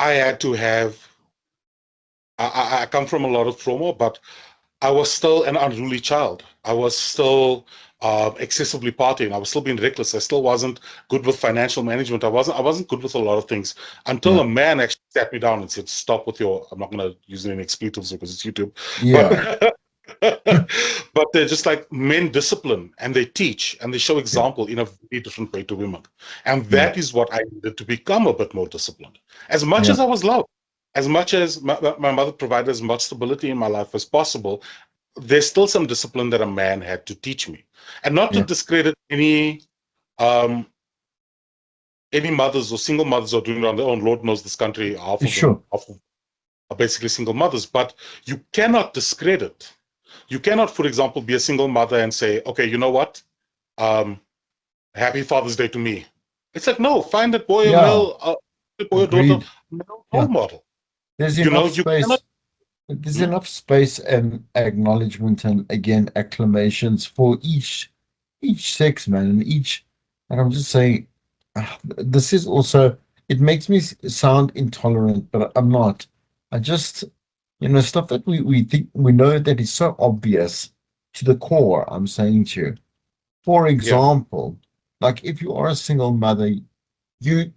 I had to have, I come from a lot of trauma, but I was still an unruly child. I was still excessively partying. I was still being reckless. I still wasn't good with financial management. I wasn't good with a lot of things until Yeah. a man actually sat me down and said, "Stop with your." I'm not going to use any expletives because it's YouTube, Yeah. but but they're just like men discipline and they teach and they show Yeah. example in a very different way to women, and Yeah. that is what I needed to become a bit more disciplined. As much Yeah. as I was loved, as much as my mother provided as much stability in my life as possible, there's still some discipline that a man had to teach me, and not to Yeah. discredit um, any mothers or single mothers who are doing it on their own. Lord knows this country, Sure. half of are basically single mothers. But you cannot discredit. You cannot, for example, be a single mother and say, okay, you know what? Um, Happy Father's Day to me. It's like, no, find that boy or Yeah. male, boy or daughter, Agreed. male role Yeah. model. There's You know, enough you cannot. space. There's Hmm? enough space and acknowledgement and again acclamations for each sex, man, and each. And I'm just saying, this is also. It makes me sound intolerant, but I'm not. I just, stuff that we think we know that is so obvious to the core. I'm saying to you. For Yeah, example, like if you are a single mother, you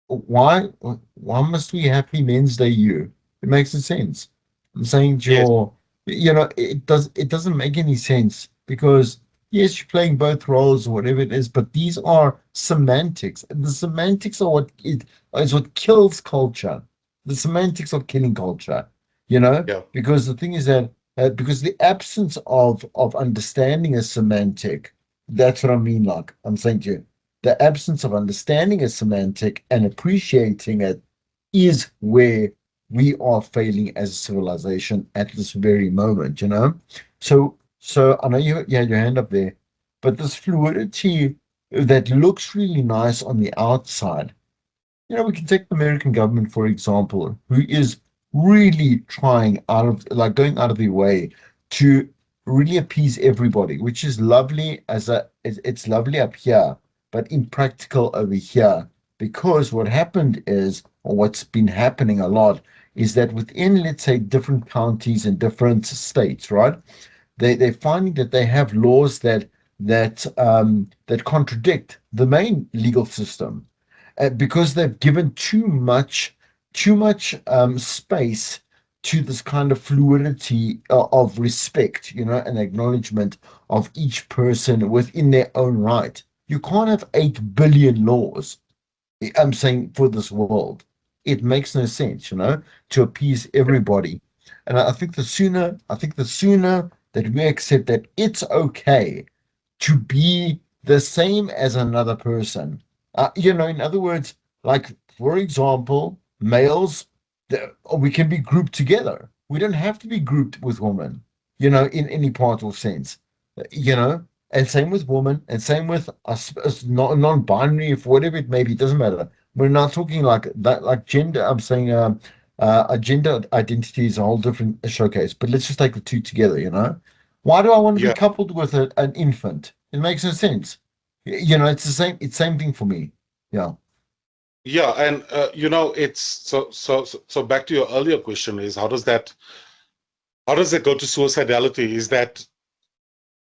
why why must we Happy Men's Day you? It makes no sense. I'm saying to yes, it doesn't make any sense because yes, you're playing both roles or whatever it is, but these are semantics. And the semantics are what it is what kills culture. The semantics are killing culture, yeah, because the thing is that because the absence of understanding a semantic, that's what I mean. Like I'm saying to you, the absence of understanding a semantic and appreciating it is where we are failing as a civilization at this very moment. So I know you had your hand up there, but this fluidity that looks really nice on the outside, we can take the American government, for example, who is really trying going out of their way to really appease everybody, which is lovely it's lovely up here, but impractical over here. Because what happened is, or what's been happening a lot, is that within, let's say, different counties and different states, right? They're finding that they have laws that contradict the main legal system, because they've given too much space to this kind of fluidity of respect, and acknowledgement of each person within their own right. You can't have 8 billion laws, I'm saying, for this world. It makes no sense, to appease everybody. And I think the sooner that we accept that it's okay to be the same as another person. In other words, like, for example, males, we can be grouped together. We don't have to be grouped with women, in any part or sense, you know, and same with women, and same with us non-binary, if whatever it may be, it doesn't matter. We're not talking like that, like gender. I'm saying, a gender identity is a whole different showcase, but let's just take the two together, Why do I want to be yeah, coupled with an infant? It makes no sense. It's the same. It's same thing for me. Yeah. yeah. And it's so. Back to your earlier question is how does that go to suicidality? Is that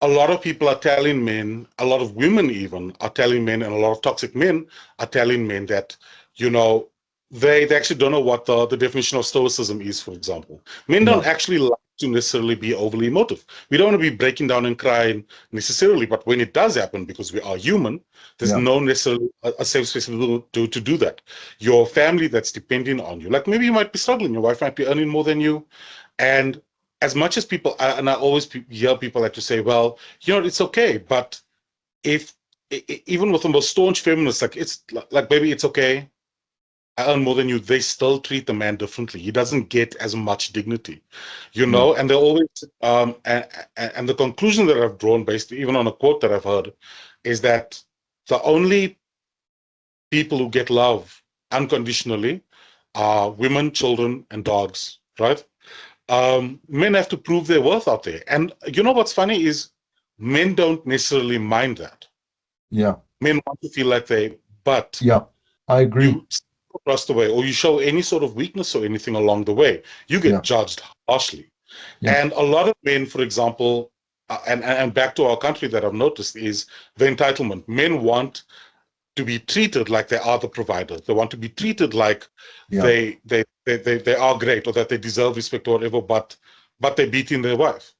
a lot of people are telling men, a lot of women even are telling men, and a lot of toxic men are telling men that, you know, they actually don't know what the definition of stoicism is, for example. Men Yeah. don't actually like to necessarily be overly emotive. We don't want to be breaking down and crying necessarily, but when it does happen, because we are human, there's Yeah. no necessarily a safe space to do that. Your family that's depending on you, like maybe you might be struggling, your wife might be earning more than you, and as much as people, and I always hear people like to say, well, it's okay. But if, even with the most staunch feminists, like, it's like, baby, it's okay. I earn more than you. They still treat the man differently. He doesn't get as much dignity, Yeah. and they always, and the conclusion that I've drawn based even on a quote that I've heard is that the only people who get love unconditionally are women, children, and dogs, right? Men have to prove their worth out there. And what's funny is men don't necessarily mind that. Yeah. Men want to feel like but Yeah. I agree. you thrust away or you show any sort of weakness or anything along the way, you get Yeah. judged harshly. Yeah. And a lot of men, for example, and back to our country that I've noticed is the entitlement. Men want to be treated like they are the provider. They want to be treated like Yeah. they are great or that they deserve respect or whatever, but they're beating their wife.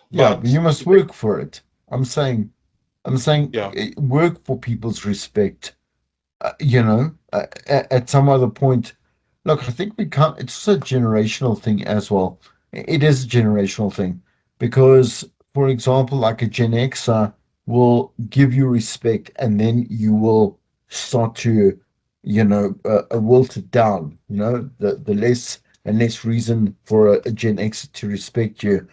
Yeah, But you must work for it. I'm saying yeah, work for people's respect. At some other point, look, I think we can't, it's a generational thing as well. It is a generational thing because, for example, like a Gen Xer will give you respect and then you will start to, wilt it down, the less and less reason for a Gen Xer to respect you.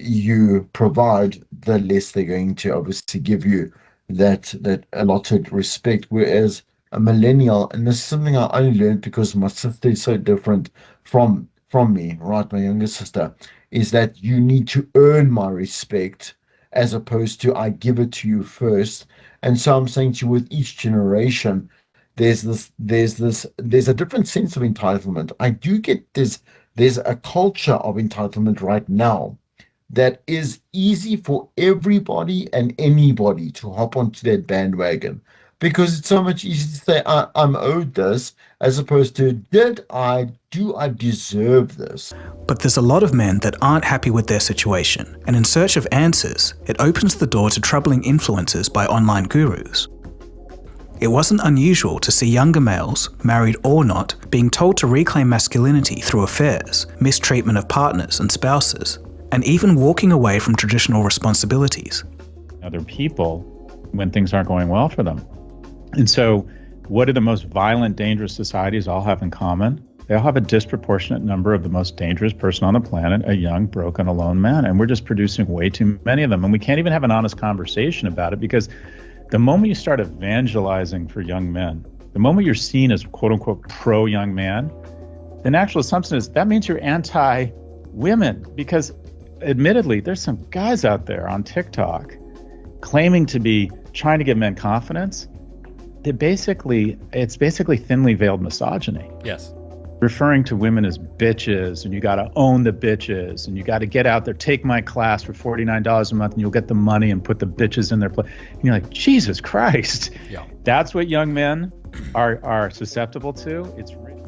You provide, the less they're going to obviously give you that allotted respect. Whereas a millennial, and this is something I only learned because my sister is so different from me, right? My younger sister, is that you need to earn my respect as opposed to I give it to you first. And so I'm saying to you, with each generation, there's a different sense of entitlement. I do get there's a culture of entitlement right now that is easy for everybody and anybody to hop onto that bandwagon because it's so much easier to say I'm owed this as opposed to do I deserve this? But there's a lot of men that aren't happy with their situation, and in search of answers, it opens the door to troubling influences by online gurus. It wasn't unusual to see younger males, married or not, being told to reclaim masculinity through affairs, mistreatment of partners and spouses, and even walking away from traditional responsibilities. Other people when things aren't going well for them. And so what do the most violent, dangerous societies all have in common? They all have a disproportionate number of the most dangerous person on the planet, a young, broken, alone man. And we're just producing way too many of them. And we can't even have an honest conversation about it because the moment you start evangelizing for young men, the moment you're seen as quote unquote pro young man, the natural assumption is that means you're anti-women because admittedly, there's some guys out there on TikTok claiming to be trying to give men confidence. It's basically thinly veiled misogyny. Yes. Referring to women as bitches, and you got to own the bitches, and you got to get out there, take my class for $49 a month, and you'll get the money and put the bitches in their place. And you're like, Jesus Christ. Yeah. That's what young men are susceptible to.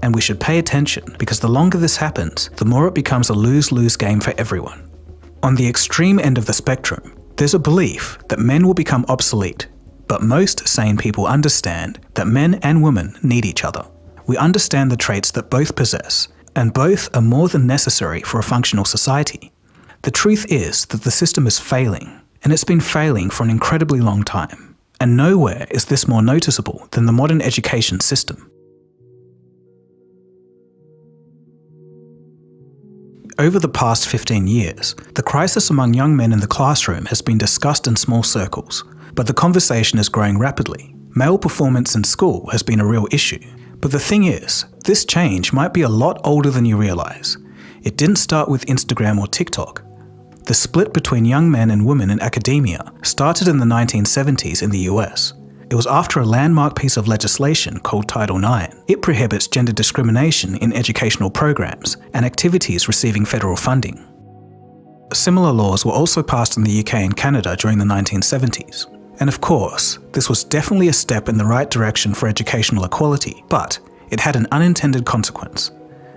And we should pay attention because the longer this happens, the more it becomes a lose-lose game for everyone. On the extreme end of the spectrum, there's a belief that men will become obsolete, but most sane people understand that men and women need each other. We understand the traits that both possess, and both are more than necessary for a functional society. The truth is that the system is failing, and it's been failing for an incredibly long time. And nowhere is this more noticeable than the modern education system. Over the past 15 years, the crisis among young men in the classroom has been discussed in small circles, but the conversation is growing rapidly. Male performance in school has been a real issue. But the thing is, this change might be a lot older than you realize. It didn't start with Instagram or TikTok. The split between young men and women in academia started in the 1970s in the US. It was after a landmark piece of legislation called Title IX. It prohibits gender discrimination in educational programs and activities receiving federal funding. Similar laws were also passed in the UK and Canada during the 1970s. And of course, this was definitely a step in the right direction for educational equality, but it had an unintended consequence.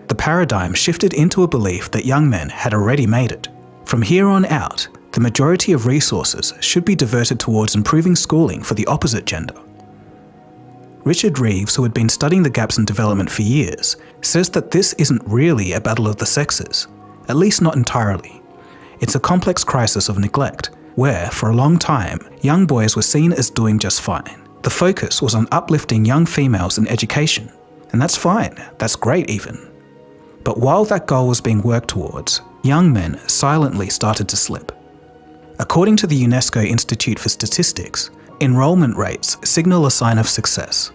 The paradigm shifted into a belief that young men had already made it. From here on out, the majority of resources should be diverted towards improving schooling for the opposite gender. Richard Reeves, who had been studying the gaps in development for years, says that this isn't really a battle of the sexes, at least not entirely. It's a complex crisis of neglect, where, for a long time, young boys were seen as doing just fine. The focus was on uplifting young females in education, and that's fine, that's great even. But while that goal was being worked towards, young men silently started to slip. According to the UNESCO Institute for Statistics, enrollment rates signal a sign of success.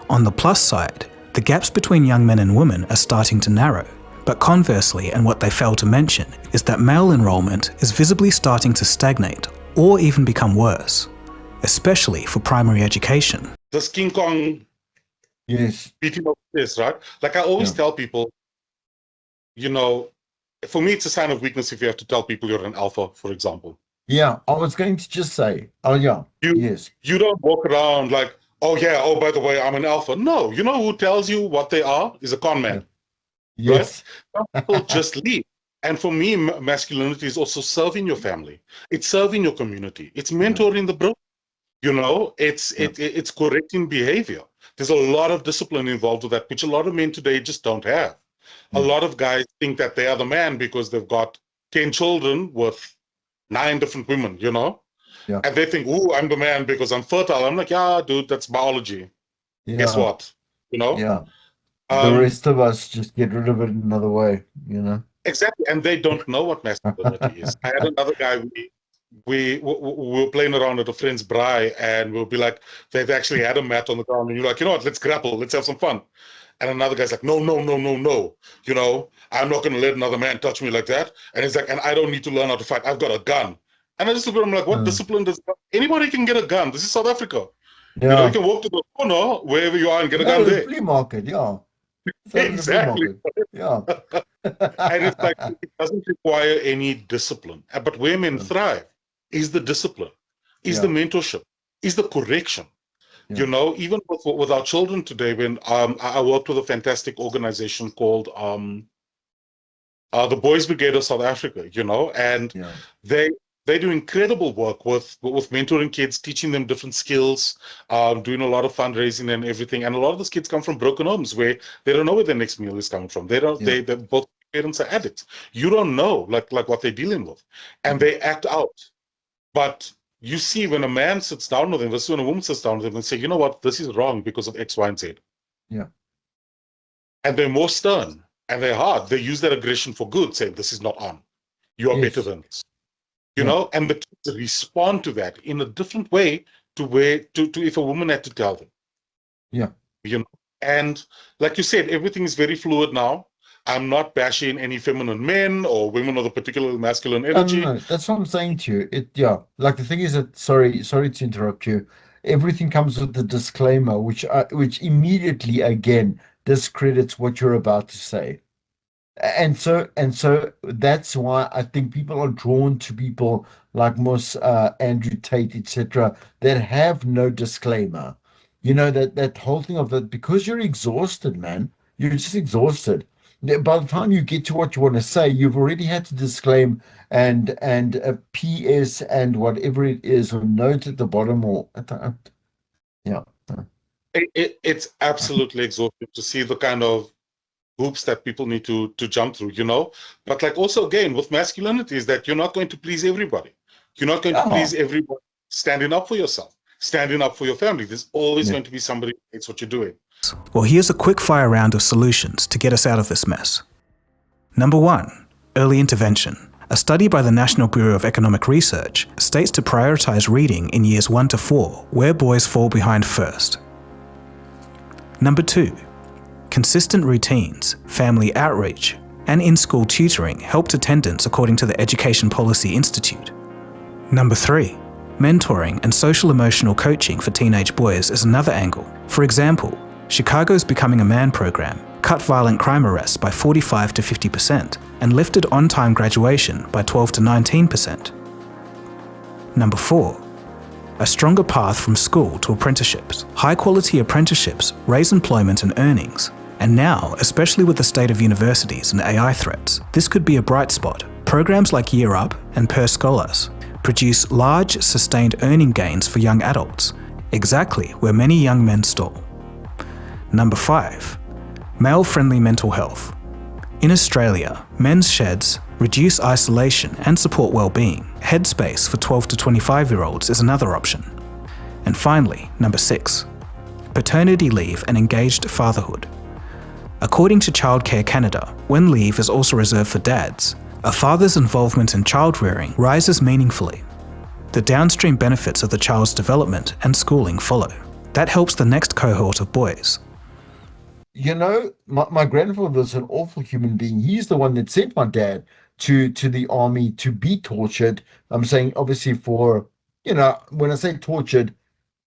On the plus side, the gaps between young men and women are starting to narrow. But conversely, and what they fail to mention, is that male enrollment is visibly starting to stagnate or even become worse, especially for primary education. This King Kong Yes. beating up this, right? Like I always Yeah. tell people, you know, for me, it's a sign of weakness if you have to tell people you're an alpha, for example. Yeah. I was going to just say, oh yeah. You Yes. you don't walk around like, oh yeah, oh by the way, I'm an alpha. No, you know who tells you what they are is a con Yeah. man, right? Yes. Some people just leave. And for me, masculinity is also serving your family. It's serving your community. It's Yeah. mentoring the bro. It's Yeah. it's correcting behavior. There's a lot of discipline involved with that, which a lot of men today just don't have. A Yeah. lot of guys think that they are the man because they've got 10 children with 9 different women, Yeah. and they think, "Ooh, I'm the man because I'm fertile." I'm like, "Yeah, dude, that's biology. Guess Yeah. what? You know." Yeah. The Um, rest of us just get rid of it another way, you know? exactly, and they don't know what masculinity is. I had another guy. We were playing around at a friend's braai, and we'll be like, they've actually had a mat on the ground, and you're like, you know what? Let's grapple. Let's have some fun. And another guy's like, no, no, no, no, no. I'm not going to let another man touch me like that. And he's like, and I don't need to learn how to fight. I've got a gun. And I just look at him like, what Uh, discipline does anybody can get a gun? This is South Africa. You yeah. can walk to the corner wherever you are and get a Yeah, gun the there. flea market, yeah. Sell in the flea Exactly. market. Yeah. And it's like it doesn't require any discipline. But where men Yeah. thrive is the discipline, is the Yeah. mentorship, is the correction. Yeah. Even with our children today, when I worked with a fantastic organization called the Boys Brigade of South Africa, and Yeah. they they do incredible work with mentoring kids, teaching them different skills, doing a lot of fundraising and everything. And a lot of those kids come from broken homes where they don't know where their next meal is coming from. They don't. Yeah. They both parents are addicts. You don't know like what they're dealing with, and Yeah. they act out. But you see, when a man sits down with them, versus when a woman sits down with them and say, you know what, this is wrong because of X, Y, and Z, Yeah. and they're more stern and they're hard. They use that aggression for good, saying this is not on. You are better Yes. than this. Yeah. And the kids respond to that in a different way to if a woman had to tell them. Yeah. You know, and like you said, everything is very fluid now. I'm not bashing any feminine men or women of the particular masculine No, no, energy. no. That's what I'm saying to you. Yeah. Like the thing is that, sorry to interrupt you. Everything comes with the disclaimer, which immediately again discredits what you're about to say. And so that's why I think people are drawn to people like Moss, Andrew Tate, etc., that have no disclaimer. That whole thing of that, because you're exhausted, man. You're just exhausted. By the time you get to what you want to say, you've already had to disclaim and a PS and whatever it is, or note at the bottom, or yeah. It's absolutely exhausting to see the kind of hoops that people need to jump through. But like also again with masculinity is that you're not going to please everybody. You're not going to Yeah. please everybody. Standing up for yourself, standing up for your family. There's always Yeah. going to be somebody who hates what you're doing. Well, here's a quick fire round of solutions to get us out of this mess. Number 1. Early intervention. A study by the National Bureau of Economic Research states to prioritize reading in years 1 to 4, where boys fall behind first. Number 2. Consistent routines, family outreach, and in-school tutoring helped attendance according to the Education Policy Institute. Number 3. Mentoring and social-emotional coaching for teenage boys is another angle. For example, Chicago's Becoming a Man program cut violent crime arrests by 45 to 50% and lifted on-time graduation by 12 to 19%. Number 4. A stronger path from school to apprenticeships. High-quality apprenticeships raise employment and earnings. And now, especially with the state of universities and AI threats, this could be a bright spot. Programs like Year Up and Per Scholars produce large, sustained earning gains for young adults, exactly where many young men stall. Number 5. Male-friendly mental health. In Australia, men's sheds reduce isolation and support well-being. Headspace for 12 to 25-year-olds is another option. And finally, number 6. Paternity leave and engaged fatherhood. According to Childcare Canada, when leave is also reserved for dads, a father's involvement in child-rearing rises meaningfully. The downstream benefits of the child's development and schooling follow. That helps the next cohort of boys. My grandfather was an awful human being. He's the one that sent my dad to the army to be tortured. I'm saying obviously when I say tortured,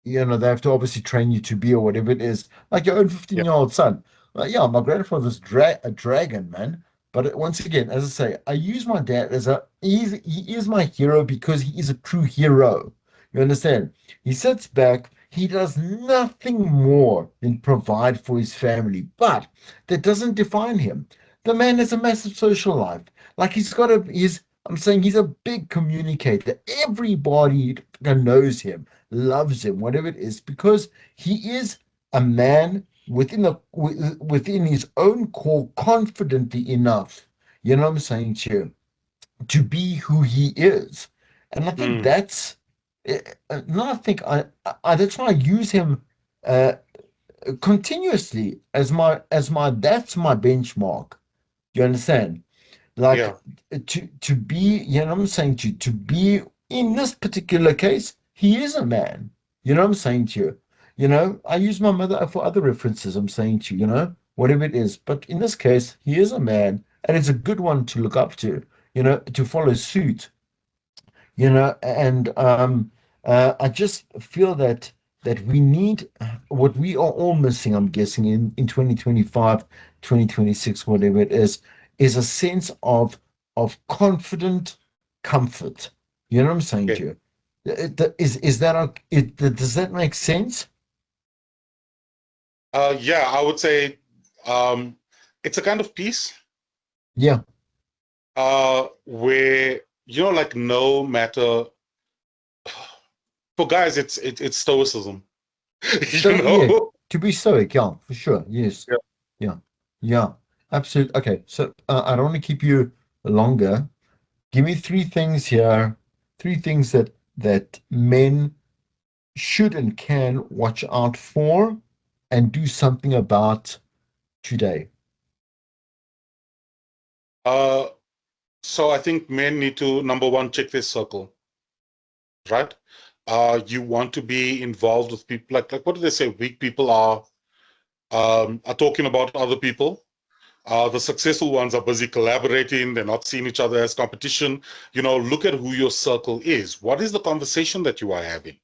you know, they have to obviously train you to be or whatever it is. Like your own Yeah. 15-year-old son. Yeah, my grandfather's a dragon, man. But once again, as I say, I use my dad as he is my hero because he is a true hero. You understand? He sits back, he does nothing more than provide for his family, but that doesn't define him. The man has a massive social life. Like I'm saying he's a big communicator. Everybody knows him, loves him, whatever it is, because he is a man within his own core, confidently enough. You know what I'm saying to be who he is, and I think Mm. that's. No, I think I that's why I use him uh, continuously as my that's my benchmark. You understand? Like Yeah. to be, you know what I'm saying to be in this particular case, he is a man. You know what I'm saying to you? You know, I use my mother for other references. I'm saying to you, you know, whatever it is. But in this case, he is a man, and it's a good one to look up to, you know, to follow suit, you know, and I just feel that we need what we are all missing, I'm guessing, in 2025, 2026, whatever it is a sense of confident comfort. You know what I'm saying Okay. to you? Is that does that make sense? Yeah, I would say um, it's a kind of peace Yeah. where, like no matter, for guys, it's stoicism, you So yeah, know? to be stoic, yeah, for sure. Yes. Yeah. Yeah. Yeah. Absolutely. Okay. So I don't want to keep you longer. Give me three things here, three things that men should and can watch out for and do something about today. Uh, so I think men need to, number one, check their circle, right? You want to be involved with people like what do they say? Weak people are talking about other people. The successful ones are busy collaborating. They're not seeing each other as competition. Look at who your circle is. What is the conversation that you are having?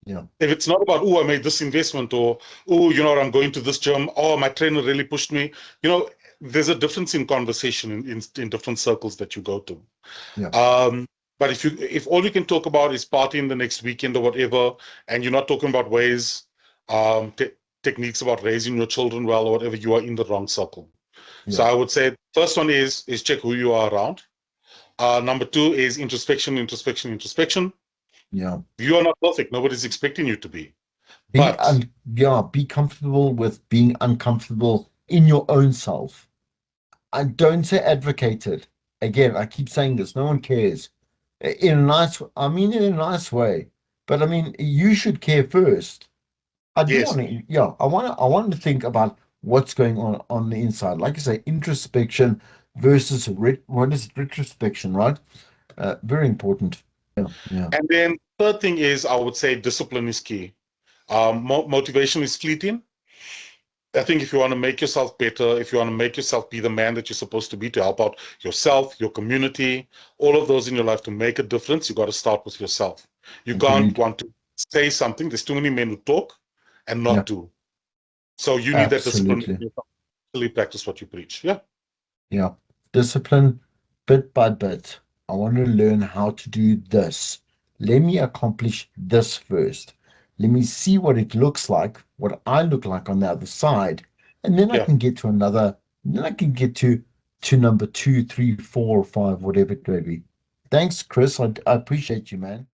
Yeah. If it's not about, oh, I made this investment, or, oh, I'm going to this gym, oh, my trainer really pushed me, there's a difference in conversation in different circles that you go to. Yeah. Um, but if all you can talk about is partying the next weekend or whatever, and you're not talking about ways, techniques about raising your children well or whatever, you are in the wrong circle. So Yeah. I would say first one is check who you are around. Number two is introspection, introspection, introspection. Yeah. You are not perfect. Nobody's expecting you to be. But Be comfortable with being uncomfortable in your own self. And don't say advocate it. Again, I keep saying this, no one cares. In a nice, I mean in a nice way. But I mean, you should care first. I do want yes, to, yeah, I want to think about what's going on the inside. Like I say, introspection versus what is retrospection, right? Very important. Yeah, yeah, and then third thing is I would say discipline is key. Motivation is fleeting. I think if you want to make yourself better, if you want to make yourself be the man that you're supposed to be to help out yourself, your community, all of those in your life to make a difference, you got to start with yourself. You can't agreed. want to say something. There's too many men who talk and Yeah, not do. So you need that discipline absolutely. to really practice what you preach. Yeah. Yeah, discipline bit by bit. I want to learn how to do this. Let me accomplish this first. Let me see what it looks like, what I look like on the other side, and then I Yeah. can get to another. Then I can get to number two, three, four, five, whatever it may be. Thanks, Chris. I appreciate you, man.